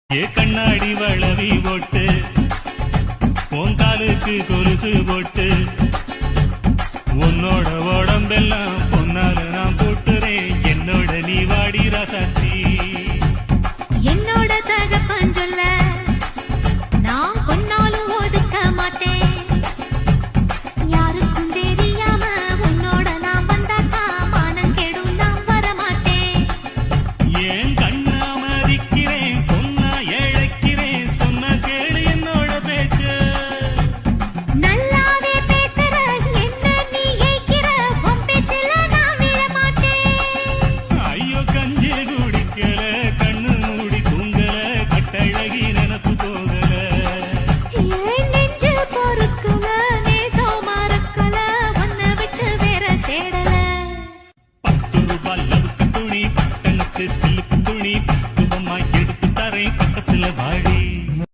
ஏ கண்ணாடி வளவி போட்டு பொங்காலுக்கு கொலுசு போட்டு உன்னோட உடம்பெல்லாம் பொன்னால நான் போட்டுறேன் என்னோட நீ வாடி ராசாத்தி என்னோட தகப்பன் சொல்ல நான் கொன்னாலும் ஒதுக்க மாட்டேன் யாருக்கும் தெரியாம உன்னோட நான் வந்தாக்கா மானம் கெடும் நான் வர மாட்டேன் ஏன் கண்ணா மதிக்கிறேன் பொன்னா ஏழைக்கிறேன் சொன்ன கேடு என்னோட பேச்சு நல்லாவே பேசுற என்ன நீ ஏய்க்கிற உன் பேச்சில நான் விழ மாட்டேன் ஐயோ கஞ்சி குடிக்கல கண்ணு மூடி தூங்கல கட்டழகி நினப்பு போகல ஏன் நெஞ்சு பொறுக்கல நேசம் மறக்கல உன்னை விட்டு வேற தேடல 10 ரூபாய் லவுக்கு துணி பட்டணத்து சிலுக்கு துணி பக்குவமா எடுத்து தரேன் பக்கத்துல வாடி